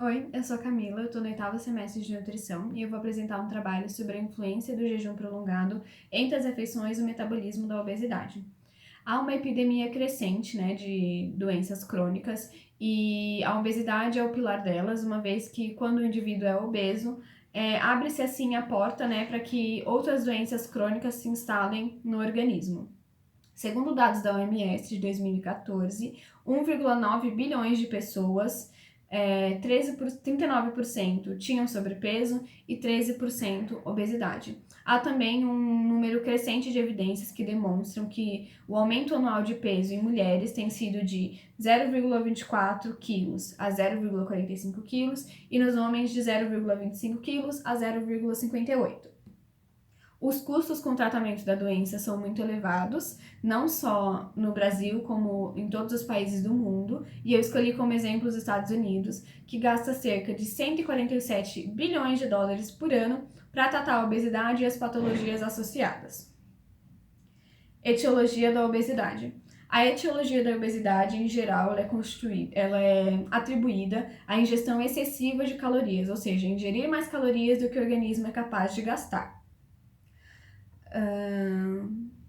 Oi, eu sou a Camila, eu tô no 8º semestre de nutrição e eu vou apresentar um trabalho sobre a influência do jejum prolongado entre as refeições e o metabolismo da obesidade. Há uma epidemia crescente, né, de doenças crônicas e a obesidade é o pilar delas, uma vez que quando o indivíduo é obeso, abre-se assim a porta, né, para que outras doenças crônicas se instalem no organismo. Segundo dados da OMS de 2014, 1,9 bilhões de pessoas, 39% tinham sobrepeso e 13% obesidade. Há também um número crescente de evidências que demonstram que o aumento anual de peso em mulheres tem sido de 0,24 quilos a 0,45 quilos e nos homens de 0,25 quilos a 0,58. Os custos com o tratamento da doença são muito elevados, não só no Brasil, como em todos os países do mundo, e eu escolhi como exemplo os Estados Unidos, que gasta cerca de 147 bilhões de dólares por ano para tratar a obesidade e as patologias associadas. Etiologia da obesidade. A etiologia da obesidade, em geral, ela é atribuída à ingestão excessiva de calorias, ou seja, ingerir mais calorias do que o organismo é capaz de gastar.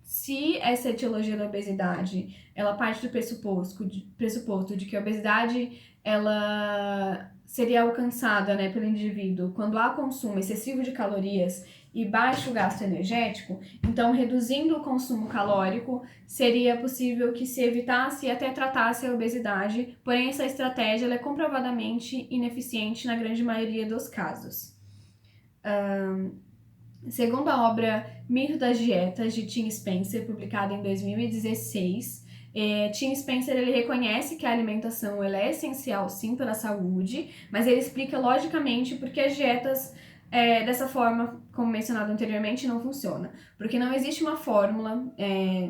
Se essa etiologia da obesidade ela parte do pressuposto de que a obesidade ela seria alcançada, né, pelo indivíduo quando há consumo excessivo de calorias e baixo gasto energético, então reduzindo o consumo calórico seria possível que se evitasse e até tratasse a obesidade, porém essa estratégia ela é comprovadamente ineficiente na grande maioria dos casos. Segundo a obra Mito das Dietas, de Tim Spencer, publicada em 2016, Tim Spencer ele reconhece que a alimentação ela é essencial sim para a saúde, mas ele explica logicamente por que as dietas dessa forma, como mencionado anteriormente, não funciona. Porque não existe uma fórmula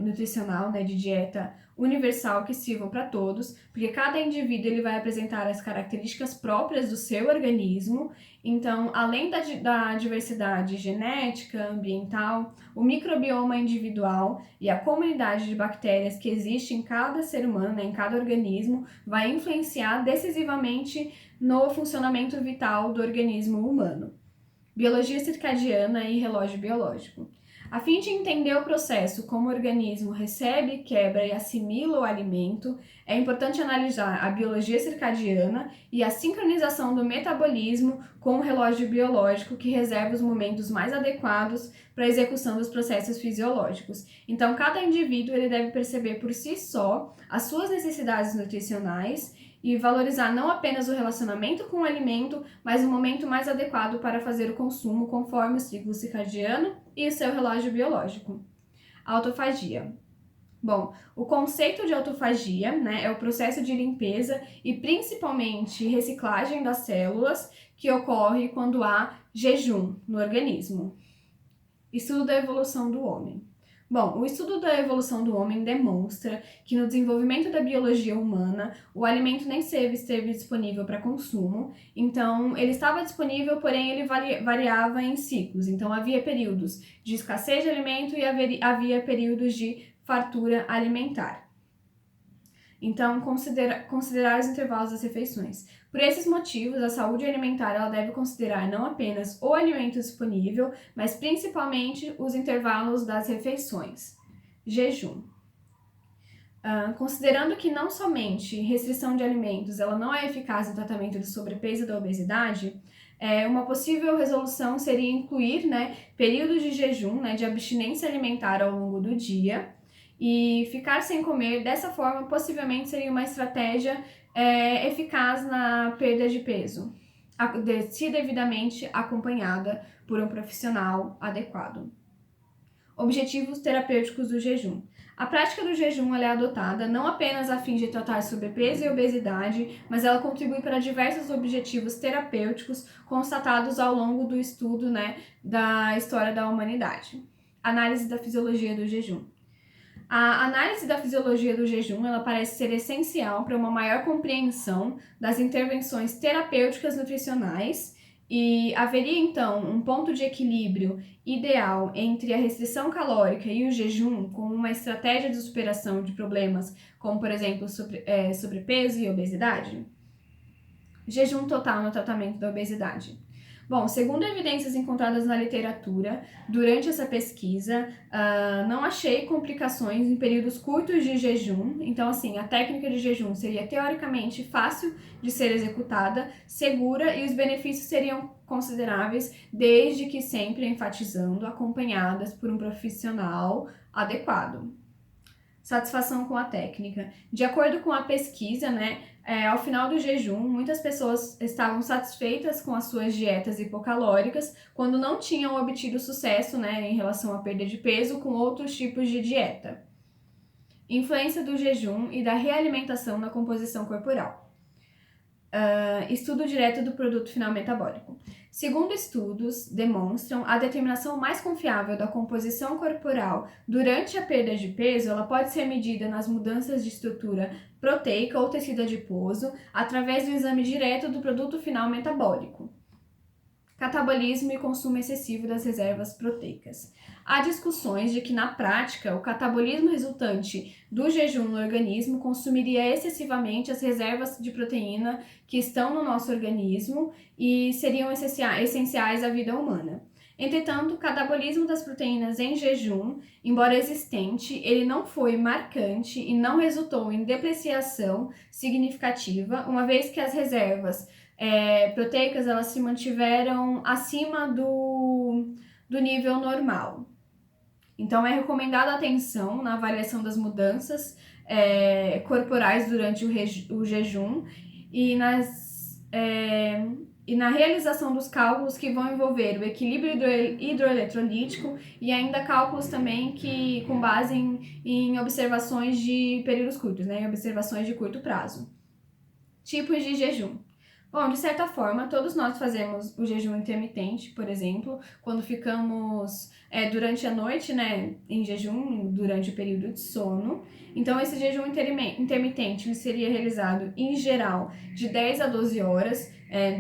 nutricional, né, de dieta universal que sirva para todos, porque cada indivíduo ele vai apresentar as características próprias do seu organismo. Então, além da diversidade genética, ambiental, o microbioma individual e a comunidade de bactérias que existe em cada ser humano, né, em cada organismo, vai influenciar decisivamente no funcionamento vital do organismo humano. Biologia circadiana e relógio biológico. A fim de entender o processo como o organismo recebe, quebra e assimila o alimento, é importante analisar a biologia circadiana e a sincronização do metabolismo com o relógio biológico que reserva os momentos mais adequados para a execução dos processos fisiológicos. Então, cada indivíduo ele deve perceber por si só as suas necessidades nutricionais e valorizar não apenas o relacionamento com o alimento, mas o momento mais adequado para fazer o consumo conforme o ciclo circadiano e o seu relógio biológico. Autofagia. Bom, o conceito de autofagia, né, é o processo de limpeza e principalmente reciclagem das células que ocorre quando há jejum no organismo. Estudo da evolução do homem. Bom, o estudo da evolução do homem demonstra que no desenvolvimento da biologia humana, o alimento nem sempre esteve disponível para consumo, então ele estava disponível, porém ele variava em ciclos. Então havia períodos de escassez de alimento e havia períodos de fartura alimentar. Então, considerar os intervalos das refeições. Por esses motivos, a saúde alimentar ela deve considerar não apenas o alimento disponível, mas principalmente os intervalos das refeições. Jejum. Considerando que não somente restrição de alimentos ela não é eficaz no tratamento do sobrepeso e da obesidade, uma possível resolução seria incluir, né, períodos de jejum, né, de abstinência alimentar ao longo do dia, e ficar sem comer dessa forma possivelmente seria uma estratégia eficaz na perda de peso, se devidamente acompanhada por um profissional adequado. Objetivos terapêuticos do jejum. A prática do jejum é adotada não apenas a fim de tratar sobrepeso e obesidade, mas ela contribui para diversos objetivos terapêuticos constatados ao longo do estudo, né, da história da humanidade. Análise da fisiologia do jejum. A análise da fisiologia do jejum ela parece ser essencial para uma maior compreensão das intervenções terapêuticas nutricionais e haveria então um ponto de equilíbrio ideal entre a restrição calórica e o jejum com uma estratégia de superação de problemas como, por exemplo, sobrepeso e obesidade? Jejum total no tratamento da obesidade. Bom, segundo evidências encontradas na literatura, durante essa pesquisa, não achei complicações em períodos curtos de jejum. Então, assim, a técnica de jejum seria teoricamente fácil de ser executada, segura e os benefícios seriam consideráveis, desde que sempre enfatizando, acompanhadas por um profissional adequado. Satisfação com a técnica. De acordo com a pesquisa, ao final do jejum, muitas pessoas estavam satisfeitas com as suas dietas hipocalóricas quando não tinham obtido sucesso, em relação à perda de peso com outros tipos de dieta. Influência do jejum e da realimentação na composição corporal. Estudo direto do produto final metabólico. Segundo estudos, demonstram a determinação mais confiável da composição corporal durante a perda de peso, ela pode ser medida nas mudanças de estrutura proteica ou tecido adiposo através do exame direto do produto final metabólico. Catabolismo e consumo excessivo das reservas proteicas. Há discussões de que, na prática, o catabolismo resultante do jejum no organismo consumiria excessivamente as reservas de proteína que estão no nosso organismo e seriam essenciais à vida humana. Entretanto, o catabolismo das proteínas em jejum, embora existente, ele não foi marcante e não resultou em depreciação significativa, uma vez que as reservas proteicas elas se mantiveram acima do nível normal. Então, é recomendada atenção na avaliação das mudanças corporais durante o jejum e na realização dos cálculos que vão envolver o equilíbrio hidroeletrolítico e ainda cálculos também com base em observações de períodos curtos, observações de curto prazo. Tipos de jejum. Bom, de certa forma, todos nós fazemos o jejum intermitente, por exemplo, quando ficamos durante a noite, em jejum, durante o período de sono. Então, esse jejum intermitente ele seria realizado, em geral, de 10 a 12 horas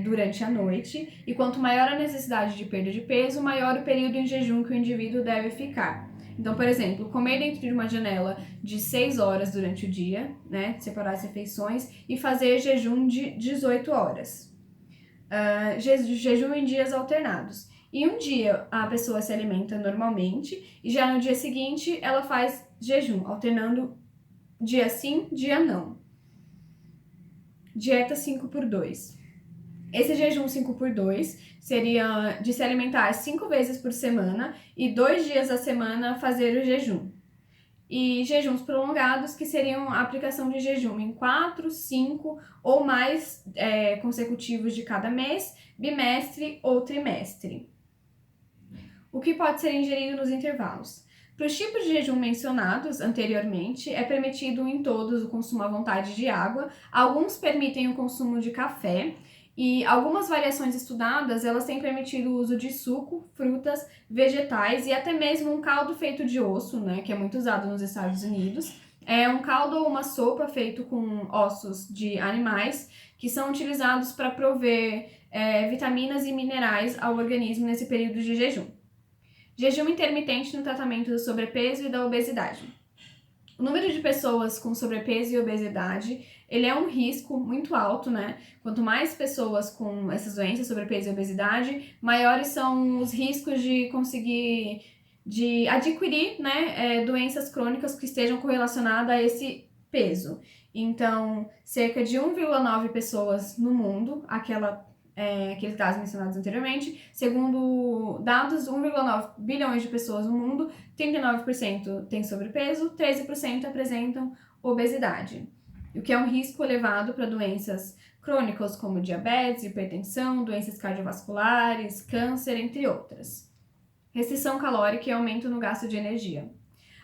durante a noite. E quanto maior a necessidade de perda de peso, maior o período em jejum que o indivíduo deve ficar. Então, por exemplo, comer dentro de uma janela de 6 horas durante o dia, separar as refeições e fazer jejum de 18 horas. Jejum em dias alternados. E um dia a pessoa se alimenta normalmente e já no dia seguinte ela faz jejum, alternando dia sim, dia não. Dieta 5x2. Esse jejum 5x2 seria de se alimentar 5 vezes por semana e 2 dias da semana fazer o jejum. E jejuns prolongados, que seriam a aplicação de jejum em 4, 5 ou mais consecutivos de cada mês, bimestre ou trimestre. O que pode ser ingerido nos intervalos? Para os tipos de jejum mencionados anteriormente, é permitido em todos o consumo à vontade de água, alguns permitem o consumo de café, e algumas variações estudadas, elas têm permitido o uso de suco, frutas, vegetais e até mesmo um caldo feito de osso, que é muito usado nos Estados Unidos. É um caldo ou uma sopa feito com ossos de animais que são utilizados para prover vitaminas e minerais ao organismo nesse período de jejum. Jejum intermitente no tratamento do sobrepeso e da obesidade. O número de pessoas com sobrepeso e obesidade, ele é um risco muito alto, Quanto mais pessoas com essas doenças, sobrepeso e obesidade, maiores são os riscos de adquirir, doenças crônicas que estejam correlacionadas a esse peso. Então, cerca de 1,9 pessoas no mundo, aqueles dados mencionados anteriormente, segundo dados, 1,9 bilhões de pessoas no mundo, 39% têm sobrepeso, 13% apresentam obesidade, o que é um risco elevado para doenças crônicas como diabetes, hipertensão, doenças cardiovasculares, câncer, entre outras. Restrição calórica e aumento no gasto de energia.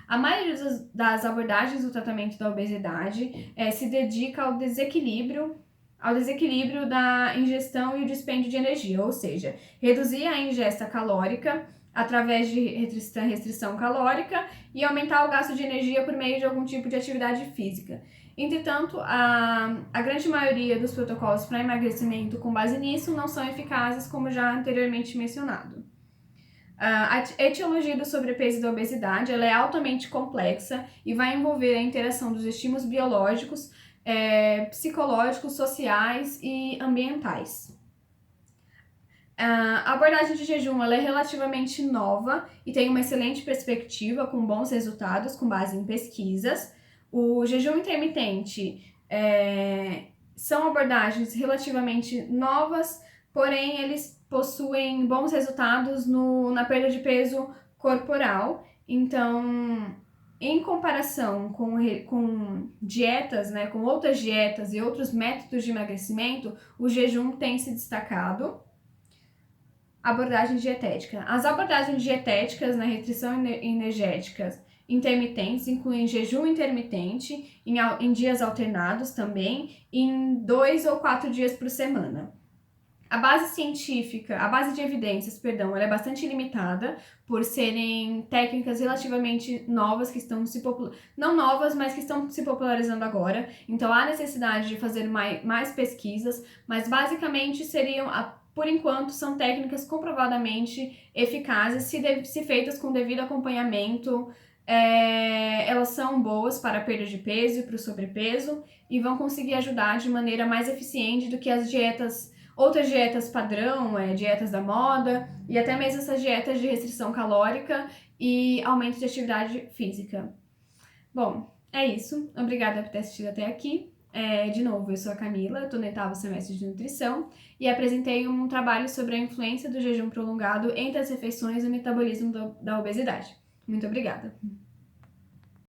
A maioria das abordagens do tratamento da obesidade se dedica ao desequilíbrio da ingestão e o dispêndio de energia, ou seja, reduzir a ingesta calórica através de restrição calórica e aumentar o gasto de energia por meio de algum tipo de atividade física. Entretanto, a grande maioria dos protocolos para emagrecimento com base nisso não são eficazes, como já anteriormente mencionado. A etiologia do sobrepeso e da obesidade ela é altamente complexa e vai envolver a interação dos estímulos biológicos psicológicos, sociais e ambientais. A abordagem de jejum ela é relativamente nova e tem uma excelente perspectiva, com bons resultados, com base em pesquisas. O jejum intermitente são abordagens relativamente novas, porém eles possuem bons resultados na perda de peso corporal. Então, em comparação com dietas, né, com outras dietas e outros métodos de emagrecimento, o jejum tem se destacado. Abordagem dietética. As abordagens dietéticas na restrição energética intermitentes incluem jejum intermitente em dias alternados também, em 2 ou 4 dias por semana. A base de evidências, ela é bastante limitada por serem técnicas relativamente novas que estão não novas, mas que estão se popularizando agora. Então há necessidade de fazer mais pesquisas, mas basicamente por enquanto, são técnicas comprovadamente eficazes, se feitas com devido acompanhamento. Elas são boas para a perda de peso e para o sobrepeso e vão conseguir ajudar de maneira mais eficiente do que outras dietas padrão, dietas da moda e até mesmo essas dietas de restrição calórica e aumento de atividade física. Bom, é isso. Obrigada por ter assistido até aqui. De novo, eu sou a Camila, estou no 8º semestre de nutrição e apresentei um trabalho sobre a influência do jejum prolongado entre as refeições e o metabolismo da obesidade. Muito obrigada!